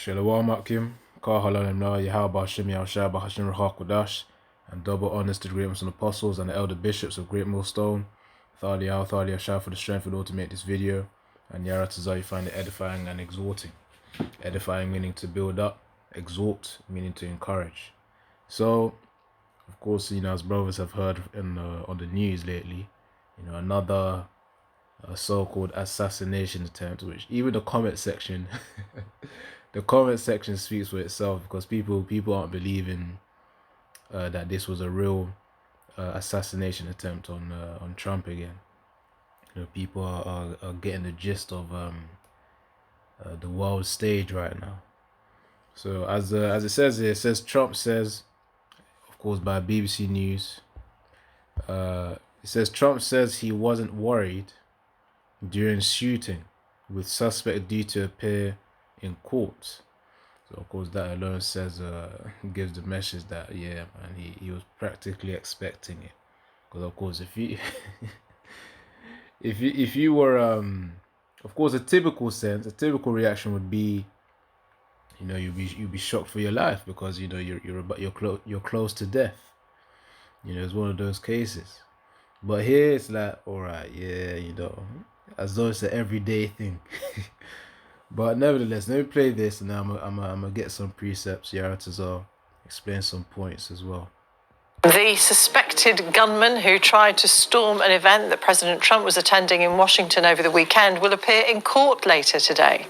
Shalom Akim, Kah Halalim Na, Yahaba Hashem Yahushua Hashem Ruach Kodash, and double honors to the great Muslim apostles and the elder bishops of Great Millstone. Thali Yahshua for the strength in order to make this video, and Yara Tazah, you find it edifying and exhorting. Edifying meaning to build up, exhort meaning to encourage. So, of course, as brothers have heard on the news lately, another so-called assassination attempt, which even the comment section the comment section speaks for itself, because people aren't believing that this was a real assassination attempt on Trump again. People are getting the gist of the world stage right now. So as it says here, it says Trump says, of course by BBC News, it says Trump says he wasn't worried during shooting with suspect due to appear in court. So of course that alone says gives the message that yeah, man, he was practically expecting it. Because of course if you if you were of course a typical reaction would be, you'd be shocked for your life, because you're close to death. It's one of those cases. But here it's like, all right, yeah, as though it's an everyday thing. But nevertheless, let me play this, and I'm gonna get some precepts here to explain some points as well. The suspected gunman who tried to storm an event that President Trump was attending in Washington over the weekend will appear in court later today.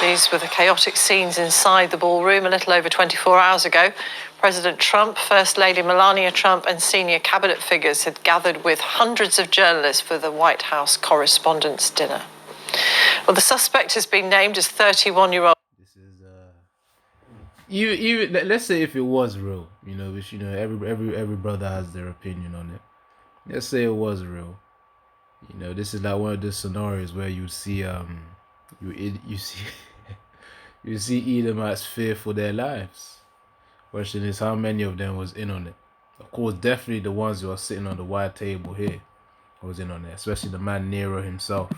These were the chaotic scenes inside the ballroom a little over 24 hours ago. President Trump, First Lady Melania Trump, and senior cabinet figures had gathered with hundreds of journalists for the White House Correspondents' Dinner. Well, the suspect has been named as 31-year-old. This is let's say if it was real, which every brother has their opinion on it. Let's say it was real. This is like one of the scenarios where you see you see Edomites fear for their lives. Question is, how many of them was in on it? Of course, definitely the ones who are sitting on the wide table here was in on it. Especially the man Nero himself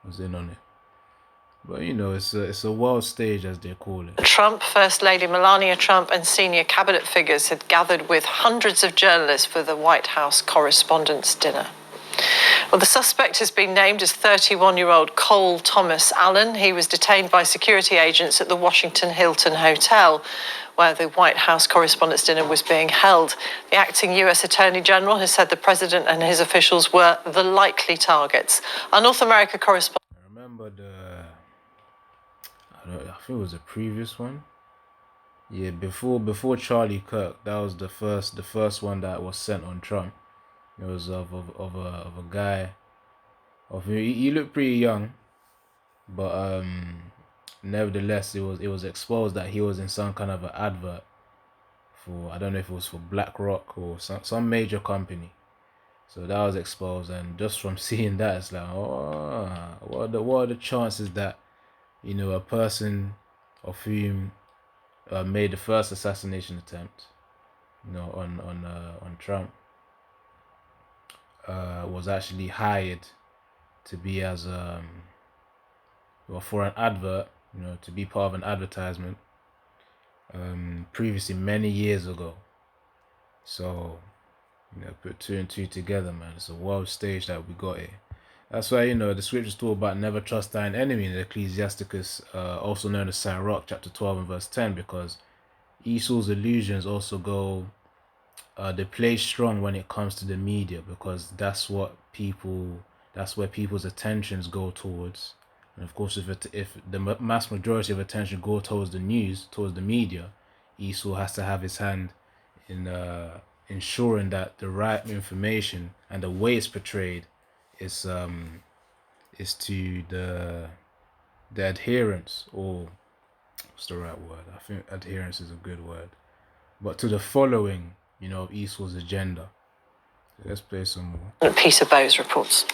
was in on it. But it's a world stage, as they call it. Trump, First Lady Melania Trump, and senior cabinet figures had gathered with hundreds of journalists for the White House Correspondents' Dinner. Well, the suspect has been named as 31-year-old Cole Thomas Allen. He was detained by security agents at the Washington Hilton Hotel, where the White House Correspondents' Dinner was being held. The acting US Attorney General has said the president and his officials were the likely targets. Our North America correspondent... I remember I think it was the previous one. Yeah, before Charlie Kirk, that was the first one that was sent on Trump. It was of a guy. He looked pretty young, but nevertheless, it was exposed that he was in some kind of an advert for, I don't know if it was for BlackRock or some major company. So that was exposed, and just from seeing that, it's like, what are the chances that a person of whom made the first assassination attempt, on Trump, was actually hired to be as for an advert, to be part of an advertisement previously, many years ago. So put two and two together, man. It's a world stage that we got here. That's why the scriptures talk about never trust thine enemy in Ecclesiasticus, also known as Sirach, chapter 12 and verse 10, because Esau's illusions also go, they play strong when it comes to the media, because that's where people's attentions go towards. And of course, if the mass majority of attention go towards the news, towards the media, Esau has to have his hand in ensuring that the right information and the way it's portrayed is to the adherents, or what's the right word? I think adherence is a good word, but to the following, of Esau's agenda. So let's play some more. Peter Bowes reports.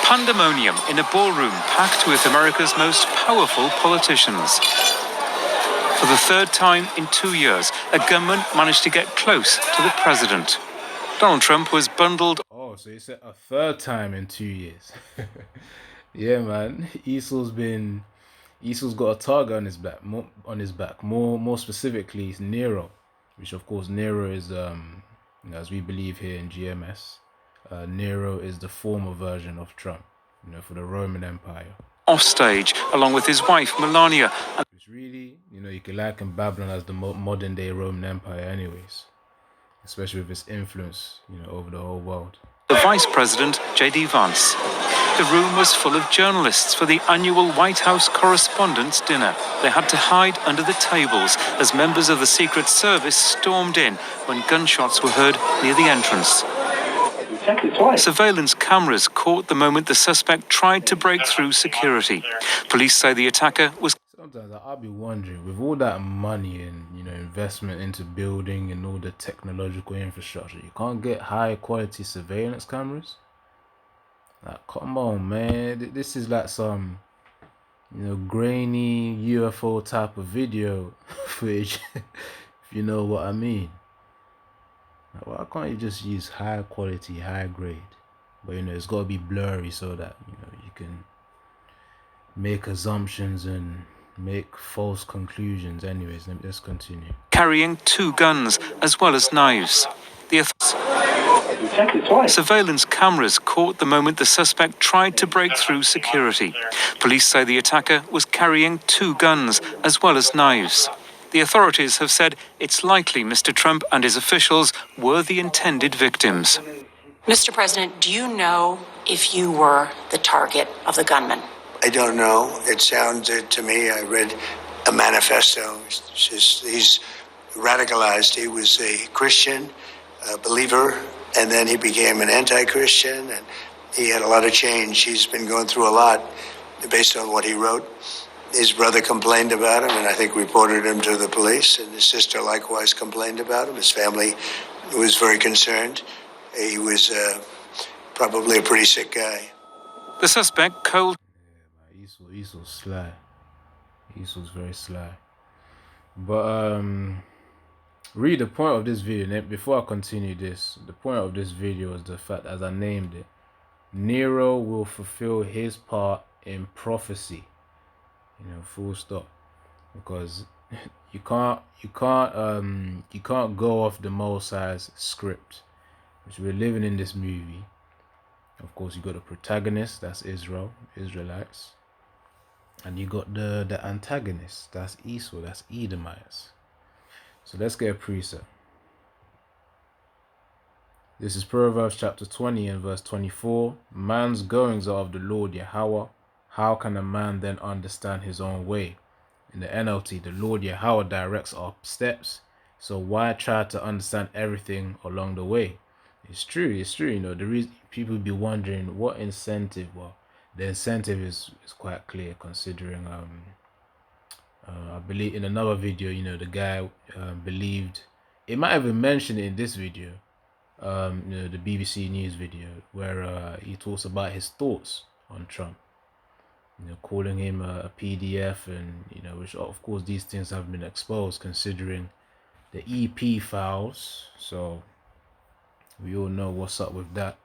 Pandemonium in a ballroom packed with America's most powerful politicians. For the third time in 2 years, a gunman managed to get close to the president. Donald Trump was bundled. Oh, so you said a third time in 2 years. Yeah, man. Esau's got a target on his back. More specifically, it's Nero, which of course Nero is as we believe here in GMS, Nero is the former version of Trump, for the Roman Empire. Offstage, along with his wife Melania. Which really, you can liken Babylon as the modern day Roman Empire, anyways, especially with its influence, over the whole world. The Vice President, J.D. Vance. The room was full of journalists for the annual White House Correspondents' Dinner. They had to hide under the tables as members of the Secret Service stormed in when gunshots were heard near the entrance. Surveillance cameras caught the moment the suspect tried to break through security. Police say the attacker was... Sometimes I'll be wondering, with all that money and investment into building and all the technological infrastructure, you can't get high quality surveillance cameras? Like, come on, man. This is like some, grainy UFO type of video footage, if you know what I mean. Like, why can't you just use high quality, high grade? But, it's got to be blurry so that, you can make assumptions and make false conclusions. Anyways, let's continue. Carrying 2 guns as well as knives. Surveillance cameras caught the moment the suspect tried to break through security. Police say the attacker was carrying 2 guns as well as knives. The authorities have said it's likely Mr. Trump and his officials were the intended victims. Mr. President, do you know if you were the target of the gunman? I don't know. It sounded to me, I read a manifesto. He's radicalized. He was a Christian, a believer, and then he became an anti-Christian, and he had a lot of change. He's been going through a lot based on what he wrote. His brother complained about him, and I think reported him to the police, and his sister likewise complained about him. His family was very concerned. He was probably a pretty sick guy. The suspect cold... Esau's sly. Esau's very sly. But really, the point of this video, before I continue this, the point of this video is the fact, as I named it, Nero will fulfill his part in prophecy. Full stop. Because you can't go off the Most High's script, which we're living in this movie. Of course, you got the protagonist, that's Israelites. And you got the antagonist, that's Esau, that's Edomites. So let's get a precept. This is Proverbs chapter 20 and verse 24. Man's goings are of the Lord Yahweh. How can a man then understand his own way? In the NLT, the Lord Yahweh directs our steps. So why try to understand everything along the way? It's true. The reason people be wondering what incentive. Well, the incentive is quite clear, considering I believe in another video, the guy believed, it might have been mentioned in this video, the BBC News video, where he talks about his thoughts on Trump, calling him a PDF, and which of course these things have been exposed considering the EP files, so we all know what's up with that.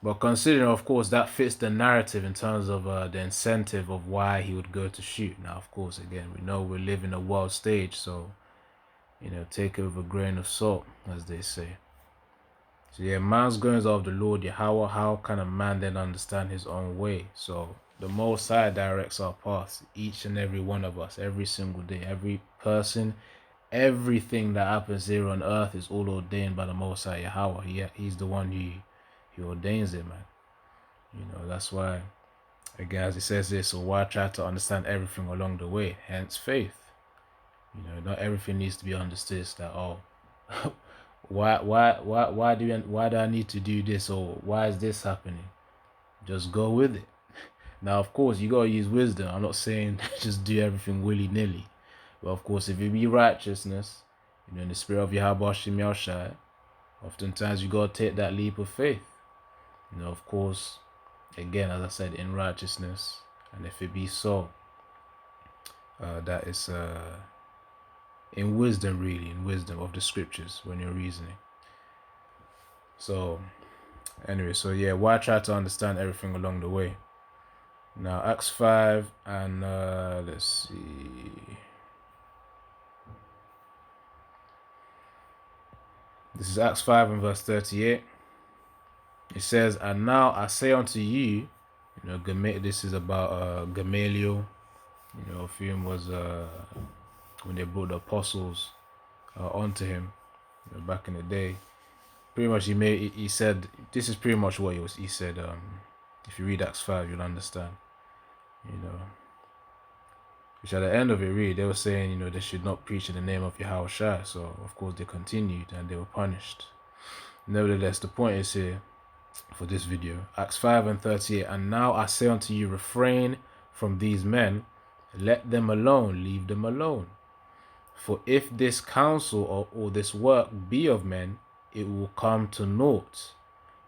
But considering, of course, that fits the narrative in terms of the incentive of why he would go to shoot. Now, of course, again, we know we live in a world stage, so, take it with a grain of salt, as they say. So, yeah, man's goings are of the Lord Yahweh. How can a man then understand his own way? So, the Most High directs our paths, each and every one of us, every single day, every person. Everything that happens here on earth is all ordained by the Most High Yahweh. He's the one who ordains it, man. That's why, again, as it says this, so why try to understand everything along the way? Hence faith. Not everything needs to be understood. It's that, oh, why do I need to do this, or why is this happening? Just go with it. Now, of course, you gotta use wisdom. I'm not saying just do everything willy-nilly. But of course, if it be righteousness, in the spirit of Yahweh Shem Yahushai, oftentimes you gotta take that leap of faith. Of course, again, as I said, in righteousness, and if it be so, that is in wisdom, really, in wisdom of the scriptures when you're reasoning. So anyway, so yeah, why I try to understand everything along the way. Now Acts 5 and let's see. This is Acts 5 and verse 38. It says, "And now I say unto you," this is about Gamaliel, of whom was when they brought the apostles onto him back in the day. Pretty much he said, this is pretty much what he said. If you read Acts 5, you'll understand. Which at the end of it, really, they were saying, they should not preach in the name of Yahushua. So of course they continued and they were punished. Nevertheless, the point is here for this video, Acts 5 and 38. "And now I say unto you, refrain from these men, let them alone, leave them alone. For if this counsel or this work be of men, it will come to naught.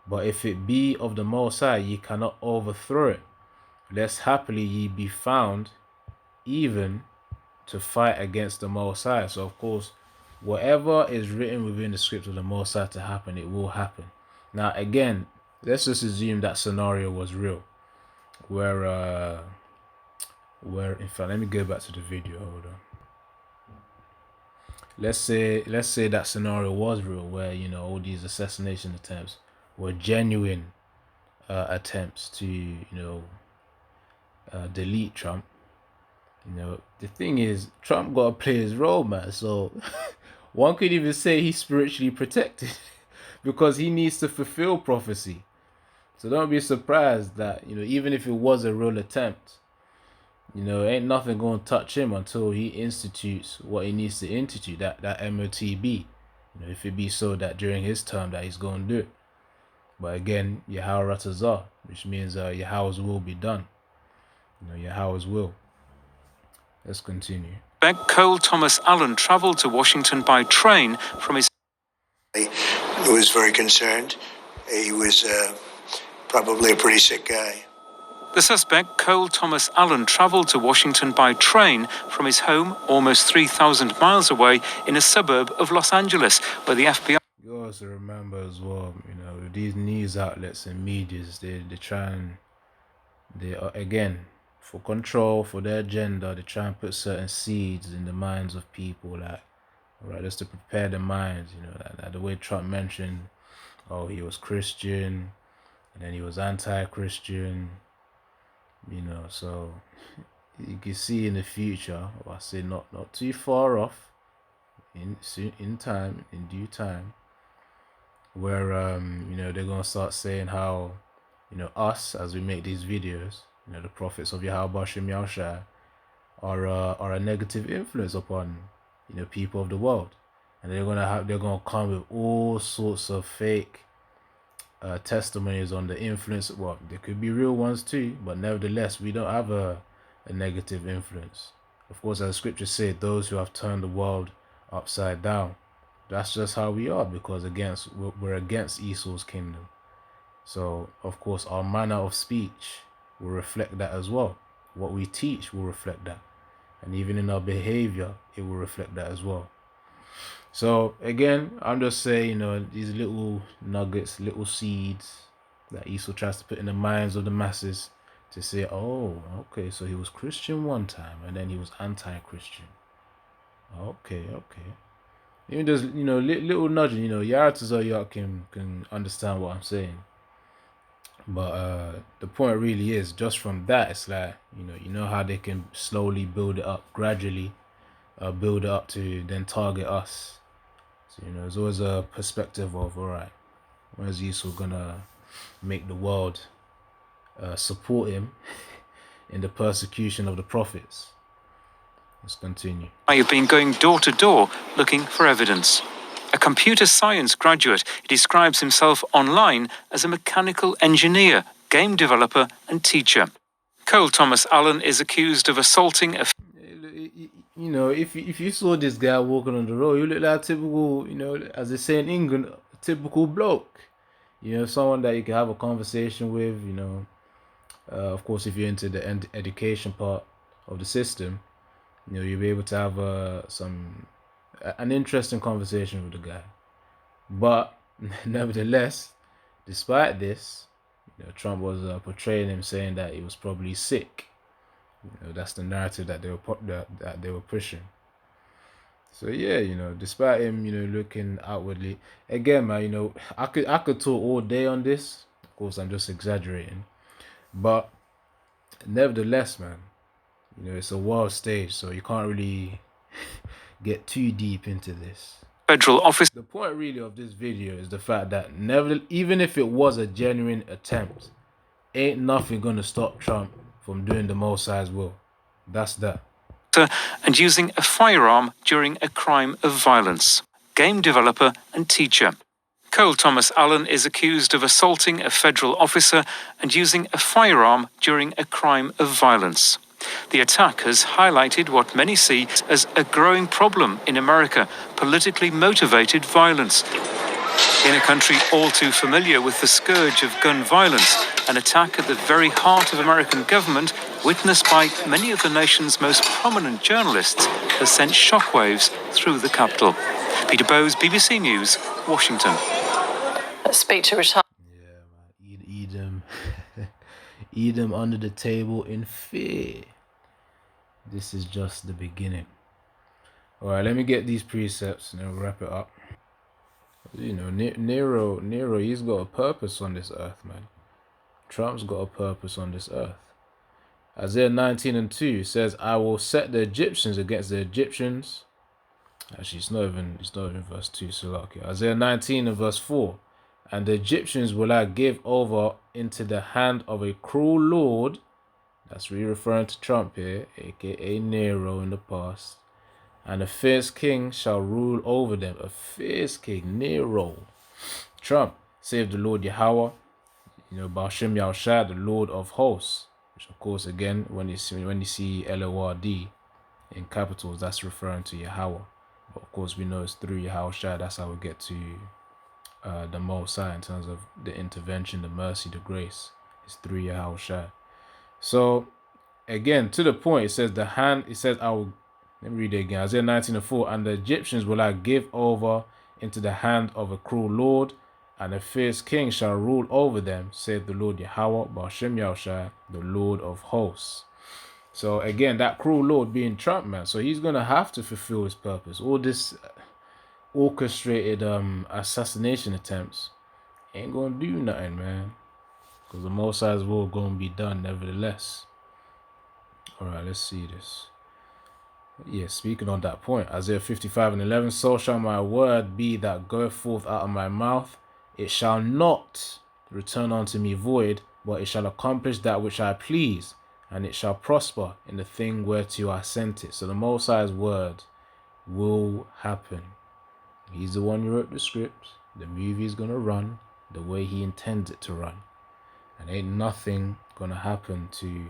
But if it be of the Most High, ye cannot overthrow it, lest haply ye be found even to fight against the Most High." So of course, whatever is written within the script of the Most High to happen, it will happen. Now again, let's just assume that scenario was real, where in fact, let me go back to the video. Hold on. Let's say that scenario was real, where all these assassination attempts were genuine attempts to delete Trump. The thing is, Trump got to play his role, man. So one could even say he's spiritually protected because he needs to fulfill prophecy. So don't be surprised that even if it was a real attempt, ain't nothing going to touch him until he institutes what he needs to institute, that MOTB. If it be so that during his term that he's going to do it. But again, Yahweh Ratazah, which means Yahweh's will be done. Yahweh's will. Let's continue. Cole Thomas Allen travelled to Washington by train from his... He was very concerned. He was probably a pretty sick guy. The suspect, Cole Thomas Allen, travelled to Washington by train from his home almost 3,000 miles away in a suburb of Los Angeles, where the FBI... You also remember as well, these news outlets and medias, they are, again, for control, for their agenda, they try and put certain seeds in the minds of people, like, right, just to prepare the minds, like the way Trump mentioned, oh, he was Christian, and then he was anti-Christian, so you can see in the future, or I say not too far off, in due time, where they're gonna start saying how us, as we make these videos, the prophets of Yahweh Shem Yahushua are a negative influence upon people of the world, and they're gonna come with all sorts of fake testimonies on the influence. Well, there could be real ones too, but nevertheless, we don't have a negative influence. Of course, as the scriptures say, those who have turned the world upside down. That's just how we are, because we're against Esau's kingdom. So of course, our manner of speech will reflect that as well. What we teach will reflect that, and even in our behavior, it will reflect that as well. So again, I'm just saying, these little nuggets, little seeds that Esau tries to put in the minds of the masses to say, oh, okay, so he was Christian one time and then he was anti-Christian. Okay. Even just, little nudging, Yaratazar can understand what I'm saying. But the point really is, just from that, it's like, how they can slowly build it up, gradually build it up to then target us. So, there's always a perspective of, all right, where's Esau gonna make the world support him in the persecution of the prophets? Let's continue. I have been going door to door looking for evidence. A computer science graduate, he describes himself online as a mechanical engineer, game developer, and teacher. Cole Thomas Allen is accused of assaulting a... If you saw this guy walking on the road, you look like a typical, as they say in England, a typical bloke. Someone that you can have a conversation with, of course, if you're into the education part of the system, you'll be able to have an interesting conversation with the guy. But Nevertheless, despite this, Trump was portraying him saying that he was probably sick. That's the narrative that they were pushing. So yeah, despite him, looking outwardly, again, man, I could talk all day on this. Of course, I'm just exaggerating, but nevertheless, man, it's a world stage, so you can't really get too deep into this. Federal office. The point really of this video is the fact that never, even if it was a genuine attempt, ain't nothing gonna stop Trump from doing the Most High's will. That's that. And using a firearm during a crime of violence. Game developer and teacher. Cole Thomas Allen is accused of assaulting a federal officer and using a firearm during a crime of violence. The attack has highlighted what many see as a growing problem in America, politically motivated violence. In a country all too familiar with the scourge of gun violence, an attack at the very heart of American government, witnessed by many of the nation's most prominent journalists, has sent shockwaves through the capital. Peter Bowes, BBC News, Washington. Let's speak to retired. Yeah, man. Eat them. Eat them under the table in fear. This is just the beginning. Alright, let me get these precepts and then we'll wrap it up. Nero, he's got a purpose on this earth, man. Trump's got a purpose on this earth. Isaiah 19:2 says, I will set the Egyptians against the Egyptians. Actually, it's not even verse 2, so okay. Isaiah 19 and verse 4. And the Egyptians will I give over into the hand of a cruel lord. That's really referring to Trump here, aka Nero in the past. And a fierce king shall rule over them. A fierce king, Nero. Trump, save the Lord Yahweh. Ba'ashem Yahushua, the Lord of hosts. Which of course, again, when you see L-O-R-D in capitals, that's referring to Yahweh. But of course, we know it's through Yahushua. That's how we get to the Most High in terms of the intervention, the mercy, the grace. It's through Yahushua. So, again, to the point, it says, let me read it again. Isaiah 19:4, and the Egyptians will I give over into the hand of a cruel lord, and a fierce king shall rule over them, saith the Lord Yahweh, Ba'ashem Yahushua, the Lord of hosts. So again, that cruel lord being Trump, man. So he's going to have to fulfill his purpose. All this orchestrated assassination attempts ain't going to do nothing, man. Because the Most High's will going to be done nevertheless. Alright, let's see this. Yeah, speaking on that point, Isaiah 55:11, so shall my word be that goeth forth out of my mouth. It shall not return unto me void, but it shall accomplish that which I please, and it shall prosper in the thing whereto I sent it. So the Most High's word will happen. He's the one who wrote the script. The movie is going to run the way he intends it to run. And ain't nothing going to happen to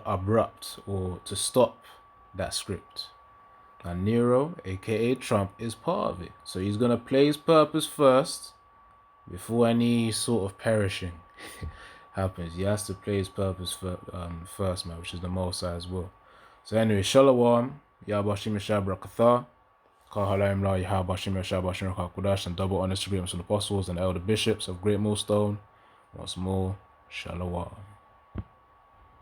abrupt or to stop that script. And Nero, aka Trump, is part of it. So he's going to play his purpose first before any sort of perishing happens. He has to play his purpose first, man, which is the Most High's will. So anyway, Shalom, Yahbashim Yashab Rakatha, Kahalayim La Yahbashim Yashab Bashim Rakakudash, and double honest agreements from the apostles and elder bishops of Great Millstone. Once more, Shalom.